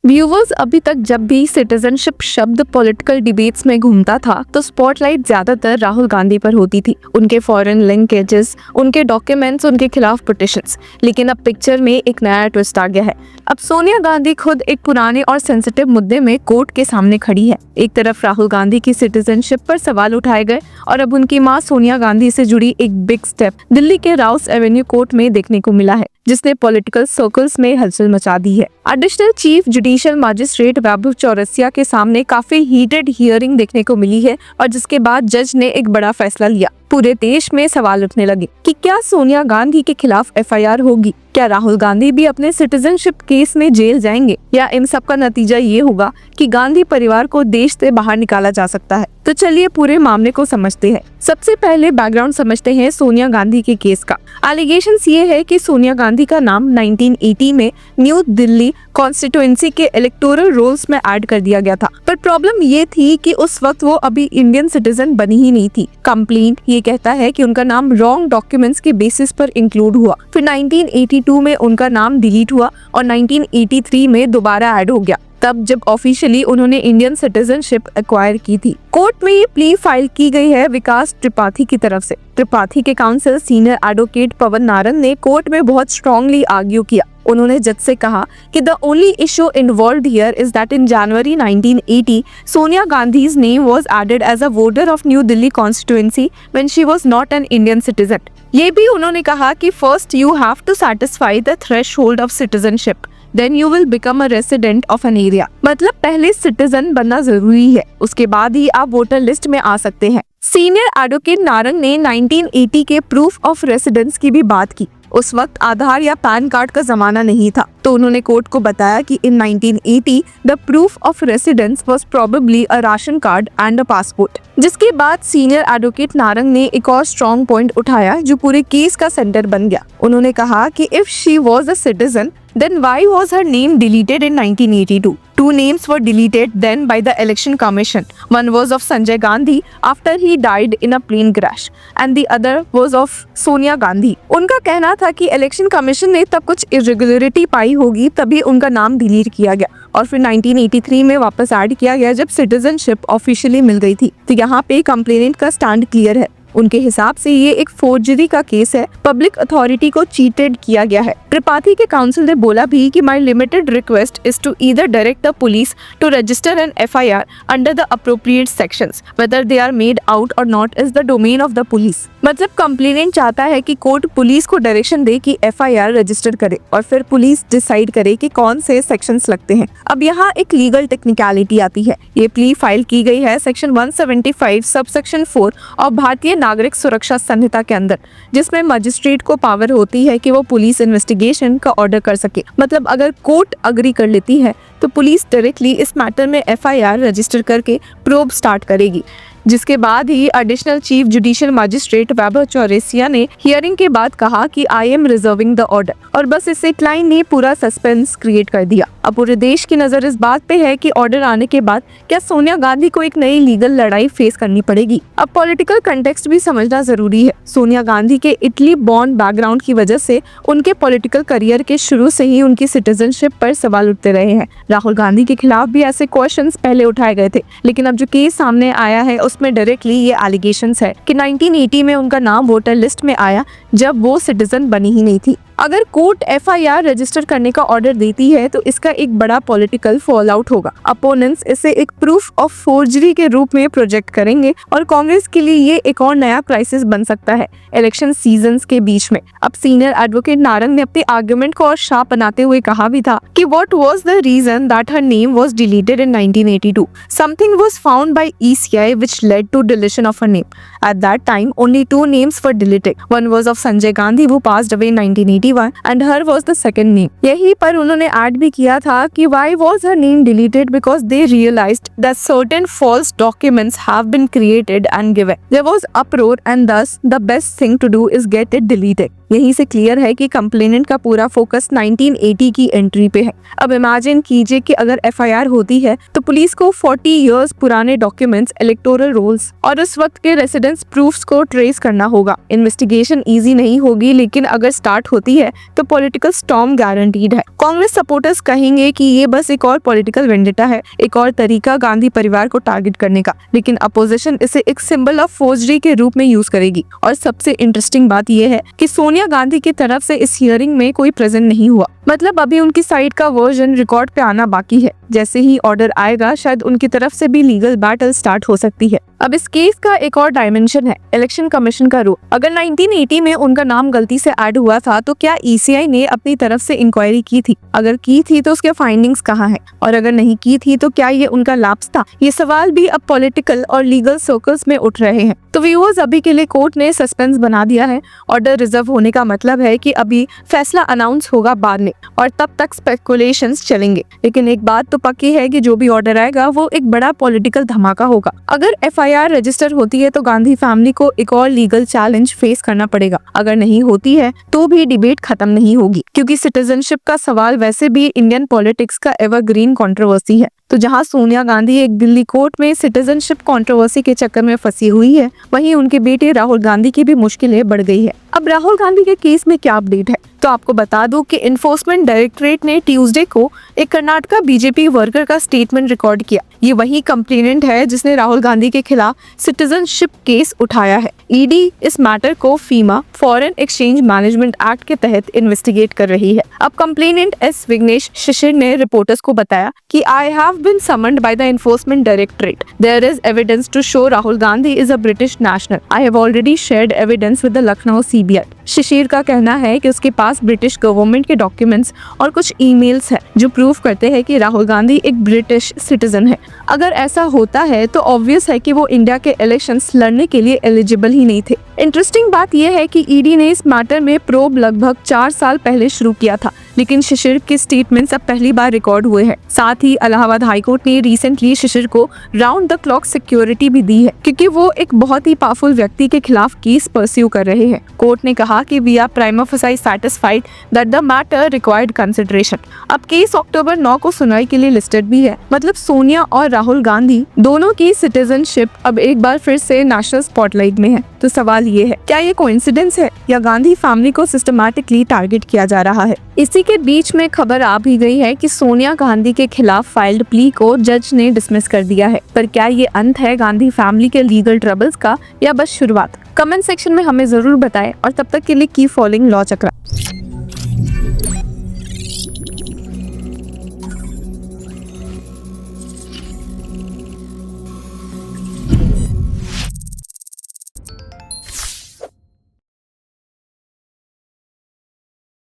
Viewers, अभी तक जब भी सिटीजनशिप शब्द पॉलिटिकल डिबेट्स में घूमता था तो स्पॉटलाइट ज्यादातर राहुल गांधी पर होती थी। उनके फॉरेन लिंकेजेस, उनके डॉक्यूमेंट्स, उनके खिलाफ पिटिशंस। लेकिन अब पिक्चर में एक नया ट्विस्ट आ गया है। अब सोनिया गांधी खुद एक पुराने और सेंसिटिव मुद्दे में कोर्ट के सामने खड़ी है। एक तरफ राहुल गांधी की सिटीजनशिप पर सवाल उठाए गए और अब उनकी मां सोनिया गांधी से जुड़ी एक बिग स्टेप दिल्ली के राउस एवेन्यू कोर्ट में देखने को मिला है, जिसने पॉलिटिकल सर्कल्स में हलचल मचा दी है। एडिशनल चीफ जुडिशियल मजिस्ट्रेट वैभव चौरसिया के सामने काफी हीटेड हियरिंग देखने को मिली है और जिसके बाद जज ने एक बड़ा फैसला लिया। पूरे देश में सवाल उठने लगे कि क्या सोनिया गांधी के खिलाफ एफआईआर होगी, क्या राहुल गांधी भी अपने सिटीजनशिप केस में जेल जाएंगे, या इन सब का नतीजा ये होगा कि गांधी परिवार को देश से बाहर निकाला जा सकता है। तो चलिए पूरे मामले को समझते हैं। सबसे पहले बैकग्राउंड समझते हैं सोनिया गांधी के केस का। एलिगेशंस ये है कि सोनिया गांधी का नाम 1980 में न्यू दिल्ली कॉन्स्टिट्यूएंसी के इलेक्टोरल रोल्स में ऐड कर दिया गया था, पर प्रॉब्लम ये थी कि उस वक्त वो अभी इंडियन सिटीजन बनी ही नहीं थी। कंप्लेंट ये कहता है कि उनका नाम रॉन्ग डॉक्यूमेंट्स के बेसिस पर इंक्लूड हुआ। फिर 1982 में उनका नाम डिलीट हुआ और 1983 में दोबारा ऐड हो गया, तब जब ऑफिशियली उन्होंने इंडियन सिटीजनशिप एक्वायर की थी। कोर्ट में ये प्ली फाइल की गई है विकास त्रिपाठी की तरफ से। त्रिपाठी के काउंसिल सीनियर एडवोकेट पवन नारंग ने कोर्ट में बहुत स्ट्रांगली आर्ग्यू किया। उन्होंने जज से कहा कि the only issue involved here is that in January 1980 Sonia Gandhi's name was added as a voter of New Delhi constituency when she was not an Indian citizen। ये भी उन्होंने कहा कि first you have to satisfy the threshold of citizenship, then you will become a resident of an area। मतलब पहले citizen बनना जरूरी है, उसके बाद ही आप वोटर लिस्ट में आ सकते हैं। सीनियर एडवोकेट नारंग ने 1980 के प्रूफ ऑफ रेसिडेंस की भी बात की। उस वक्त आधार या पैन कार्ड का जमाना नहीं था, तो उन्होंने कोर्ट को बताया कि इन 1980 the proof of residence was probably a ration card and a passport. जिसके बाद सीनियर एडवोकेट नारंग ने एक और स्ट्रॉन्ग पॉइंट उठाया जो पूरे केस का सेंटर बन गया। उन्होंने कहा कि if she was a citizen then why was her name deleted in 1982? Two names were deleted then by the Election Commission. One was of Sanjay Gandhi after he died in a plane crash and the other was of Sonia Gandhi। उनका कहना था कि election commission ने तब कुछ irregularity पाई होगी, तभी उनका नाम डिलीट किया गया और फिर 1983 में वापस ऐड किया गया जब सिटीजनशिप ऑफिशियली मिल गई थी। तो यहाँ पे कंप्लेनेंट का स्टैंड क्लियर है। उनके हिसाब से ये एक फोर्जरी का केस है, पब्लिक अथॉरिटी को चीटेड किया गया है। त्रिपाठी के काउंसिल ने बोला भी कि my limited request is to either direct the police to register an FIR under the appropriate sections, whether they are made out or not is the domain of the police. मतलब complainant चाहता है कि court police को direction दे कि FIR register करे और फिर पुलिस डिसाइड करे कि कौन से सेक्शंस लगते हैं। अब यहाँ एक लीगल टेक्निकलिटी आती है। ये प्ली फाइल की गई है सेक्शन 175 सबसेक्शन 4 और भारतीय नागरिक सुरक्षा संहिता के अंदर, जिसमें मजिस्ट्रेट को पावर होती है कि वो पुलिस इन्वेस्टिगेशन का ऑर्डर कर सके। मतलब अगर कोर्ट अग्री कर लेती है तो पुलिस डायरेक्टली इस मैटर में एफआईआर रजिस्टर करके प्रोब स्टार्ट करेगी। जिसके बाद ही एडिशनल चीफ जुडिशियल मजिस्ट्रेट वैभव चौरसिया ने हियरिंग के बाद कहा कि I am reserving the order, और बस इस एक लाइन ने पूरा सस्पेंस क्रिएट कर दिया। अब पूरे देश की नजर इस बात पे है कि ऑर्डर आने के बाद क्या सोनिया गांधी को एक नई लीगल लड़ाई फेस करनी पड़ेगी। अब पॉलिटिकल कंटेक्स्ट भी समझना जरूरी है। सोनिया गांधी के इटली बॉर्न बैकग्राउंड की वजह से उनके पॉलिटिकल करियर के शुरू से ही उनकी सिटीजनशिप पर सवाल उठते रहे हैं। राहुल गांधी के खिलाफ भी ऐसे क्वेश्चंस पहले उठाए गए थे, लेकिन अब जो केस सामने आया है उसमें डायरेक्टली ये एलिगेशंस है कि 1980 में उनका नाम वोटर लिस्ट में आया जब वो सिटीजन बनी ही नहीं थी। अगर कोर्ट एफआईआर रजिस्टर करने का ऑर्डर देती है तो इसका एक बड़ा पॉलिटिकल फॉल आउट होगा। अपोनेंट्स इसे एक प्रूफ ऑफ फोर्जरी के रूप में प्रोजेक्ट करेंगे और कांग्रेस के लिए ये एक और नया क्राइसिस बन सकता है इलेक्शन सीजन्स के बीच में। अब सीनियर एडवोकेट नारंग ने अपने आर्गुमेंट को और शार्प बनाते हुए कहा भी था कि what was the reason that her name was deleted in 1982? Something was found by ECI which led to deletion of her name. At that time only 2 names were deleted. One was of Sanjay Gandhi who passed away in 1980 and her was the second name। यही पर उन्होंने add भी किया था कि why was her name deleted because they realized that certain false documents have been created and given। There was uproar and thus the best thing to do is get it deleted। यहीं से clear है कि complainant का पूरा focus 1980 की entry पे है। अब इमेजिन कीजिए कि अगर एफआईआर होती है तो पुलिस को 40 इयर्स पुराने डॉक्यूमेंट्स, इलेक्टोरल रोल्स और उस वक्त के रेसिडेंस प्रूफ्स को ट्रेस करना होगा। इन्वेस्टिगेशन इजी नहीं होगी, लेकिन अगर स्टार्ट होती है तो पॉलिटिकल स्टॉर्म गारंटीड है। कांग्रेस सपोर्टर्स कहेंगे कि ये बस एक और पॉलिटिकल वेंडेटा है, एक और तरीका गांधी परिवार को टारगेट करने का, लेकिन अपोजिशन इसे एक सिंबल ऑफ फोर्जरी के रूप में यूज करेगी। और सबसे इंटरेस्टिंग बात यह है कि सोनिया गांधी की तरफ से इस हियरिंग में कोई प्रेजेंट नहीं हुआ, मतलब अभी उनकी साइड का वर्जन रिकॉर्ड पे आना बाकी है। जैसे ही ऑर्डर आएगा शायद उनकी तरफ से भी लीगल बैटल स्टार्ट हो सकती है। अब इस केस का एक और डायमेंशन है इलेक्शन कमीशन का रोल। अगर 1980 में उनका नाम गलती से ऐड हुआ था तो क्या ईसीआई ने अपनी तरफ से इंक्वायरी की थी? अगर की थी तो उसके फाइंडिंग्स कहाँ हैं? और अगर नहीं की थी तो क्या ये उनका लैप्स था? ये सवाल भी अब पॉलिटिकल और लीगल सर्कल्स में उठ रहे हैं। तो व्यूअर्स, अभी के लिए कोर्ट ने सस्पेंस बना दिया है। ऑर्डर रिजर्व होने का मतलब है कि अभी फैसला अनाउंस होगा बाद में और तब तक स्पेकुलेशंस चलेंगे। लेकिन एक बात तो पक्की है कि जो भी ऑर्डर आएगा वो एक बड़ा पॉलिटिकल धमाका होगा। अगर एफआईआर रजिस्टर होती है तो गांधी फैमिली को एक और लीगल चैलेंज फेस करना पड़ेगा। अगर नहीं होती है तो भी डिबेट खत्म नहीं होगी, क्योंकि सिटीजनशिप का सवाल वैसे भी इंडियन पॉलिटिक्स का एवरग्रीन कंट्रोवर्सी है। तो जहां सोनिया गांधी एक दिल्ली कोर्ट में सिटीजनशिप कंट्रोवर्सी के चक्कर में फंसी हुई है, वहीं उनके बेटे राहुल गांधी की भी मुश्किलें बढ़ गई है। अब राहुल गांधी के केस में क्या अपडेट है, तो आपको बता दूं कि इन्फोर्समेंट डायरेक्टरेट ने ट्यूसडे को एक कर्नाटका बीजेपी वर्कर का स्टेटमेंट रिकॉर्ड किया। ये वही कंप्लेनेंट है जिसने राहुल गांधी के खिलाफ सिटीजनशिप केस उठाया है। ईडी इस मैटर को फीमा फॉरेन एक्सचेंज मैनेजमेंट एक्ट के तहत इन्वेस्टिगेट कर रही है। अब कंप्लेनेंट एस विघ्नेश शिशिर ने रिपोर्टर्स को बताया कि I have been summoned by the Enforcement Directorate. There is evidence to show Rahul Gandhi is a British national. I have already shared evidence with the Lucknow CBI. Shishir का कहना है कि उसके पास ब्रिटिश गवर्नमेंट के डॉक्यूमेंट्स और कुछ ईमेल्स हैं जो प्रूफ करते हैं कि राहुल गांधी एक ब्रिटिश सिटीजन है। अगर ऐसा होता है तो ऑब्वियस है कि वो इंडिया के इलेक्शंस लड़ने के लिए एलिजिबल ही नहीं थे। इंटरेस्टिंग बात यह है कि ईडी ने इस मैटर में प्रोब लगभग 4 साल पहले शुरू किया था, लेकिन शिशिर के स्टेटमेंट्स अब पहली बार रिकॉर्ड हुए हैं। साथ ही इलाहाबाद हाईकोर्ट ने रिसेंटली शिशिर को राउंड द क्लॉक सिक्योरिटी भी दी है, क्योंकि वो एक बहुत ही पावरफुल व्यक्ति के खिलाफ केस परस्यू कर रहे हैं। कोर्ट ने कहा कि we are prima facie satisfied that the matter required consideration. अब केस अक्टूबर 9 को सुनवाई के लिए लिस्टेड भी है। मतलब सोनिया और राहुल गांधी दोनों की सिटीजनशिप अब एक बार फिर से नेशनल स्पॉटलाइट में है। तो सवाल ये है, क्या ये कोइंसिडेंस है या गांधी फैमिली को सिस्टमैटिकली टारगेट किया जा रहा है? इसी के बीच में खबर आ भी गई है कि सोनिया गांधी के खिलाफ फाइल्ड प्ली को जज ने डिसमिस कर दिया है। पर क्या ये अंत है गांधी फैमिली के लीगल ट्रबल्स का या बस शुरुआत? कमेंट सेक्शन में हमें जरूर बताएं और तब तक के लिए कीप फॉलोइंग लॉ चक्रा।